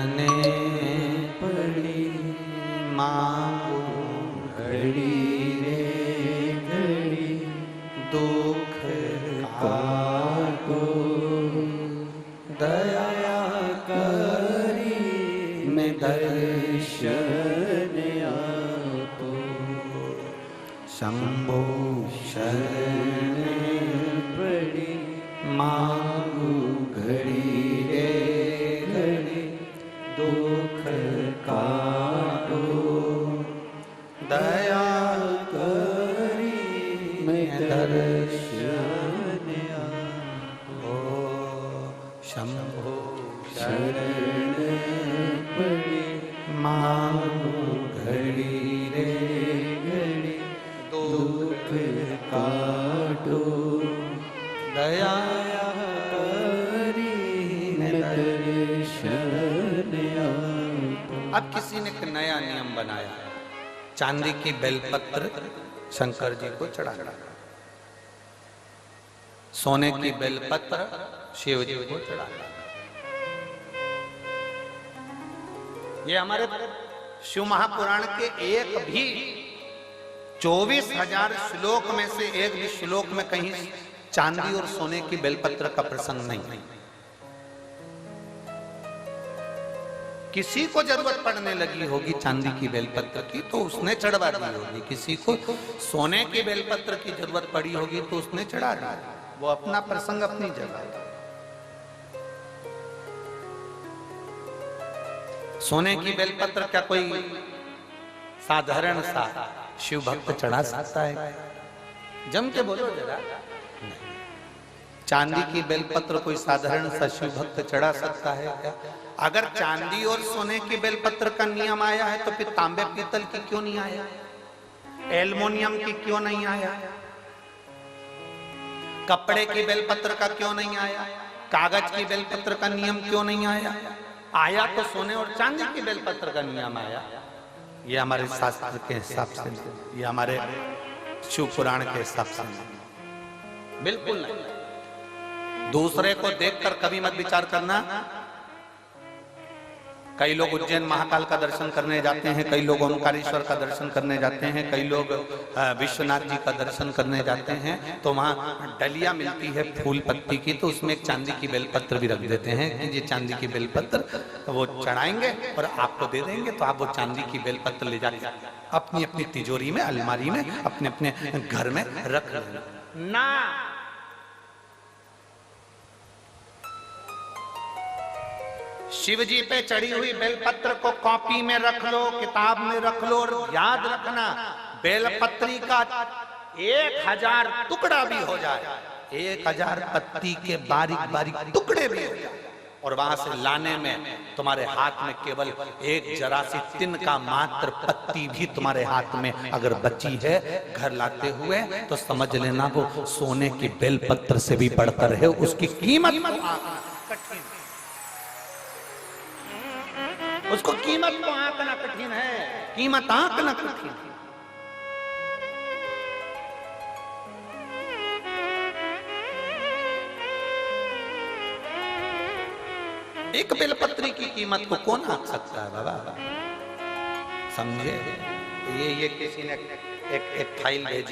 ने पड़ी मांगो घड़ी रे घड़ी दुख काटो दया करी में दर्शन आपो शंभो शरण पड़ी मांगो घड़ी रे घड़ी दुख काटो दया करी में दर्शन आपो शंभो शरण पड़ी मांगो घड़ी रे घड़ी दुख काटो दया करी में दर्शन आपो। अब किसी ने एक नया नियम बनाया, चांदी की बेलपत्र शंकर जी को चढ़ाना, सोने की बेलपत्र शिव जी को चढ़ाना। ये हमारे शिव महापुराण के एक भी 24,000 श्लोक में से एक भी श्लोक में कहीं चांदी और सोने की बेलपत्र का प्रसंग नहीं। किसी को जरूरत पड़ने लगी होगी चांदी की बेलपत्र की तो उसने चढ़वा दी होगी, किसी को सोने की बेलपत्र की जरूरत पड़ी होगी तो उसने चढ़ा दी। वो अपना प्रसंग अपनी जगह। सोने की बेलपत्र क्या कोई साधारण सा शिव भक्त चढ़ा सकता है? जम के बोलो जरा। चांदी की बेलपत्र कोई साधारण सा शिव भक्त चढ़ा सकता है क्या? अगर चांदी और सोने की बेलपत्र का नियम आया है तो फिर तांबे पीतल की क्यों नहीं आया? एल्युमिनियम की क्यों नहीं आया? कपड़े की बेलपत्र का क्यों नहीं आया? कागज की बेलपत्र का नियम क्यों नहीं आया? आया तो सोने और चांदी की बेलपत्र का नियम आया। ये हमारे शास्त्र के हिसाब से, ये हमारे शिव पुराण के हिसाब से बिल्कुल नहीं। दूसरे को देखकर कभी मत विचार करना। कई लोग उज्जैन महाकाल का दर्शन करने जाते हैं, कई लोग ओंकारेश्वर का दर्शन करने जाते हैं, कई लोग विश्वनाथ जी का दर्शन करने जाते हैं तो वहाँ डलिया मिलती है फूल पत्ती की, तो उसमें एक चांदी की बेलपत्र भी रख देते हैं कि ये चांदी की बेलपत्र वो चढ़ाएंगे और आपको दे देंगे, तो आप वो चांदी की बेलपत्र ले जाके अपनी अपनी तिजोरी में, अलमारी में, अपने अपने घर में रख लेना ना। शिव जी पे चढ़ी हुई बेलपत्र को कॉपी में रख लो, किताब में रख लो और याद रखना बेलपत्री का 1000 टुकड़ा भी हो जाए, 1000 पत्ती के बारीक बारीक टुकड़े भी हो जाए और वहां से लाने में तुम्हारे हाथ में केवल एक जरा सी तिन का मात्र पत्ती भी तुम्हारे हाथ में अगर बची है घर लाते हुए तो समझ लेना वो सोने की बेलपत्र से भी बढ़कर है। उसकी कीमत कठिन, उसको कीमत को आंकना कठिन है, कीमत आंकना कठिन है। एक बेलपत्री की कीमत को कौन आंक सकता है बाबा? समझे? ये किसी ने एक फाइल भेजी।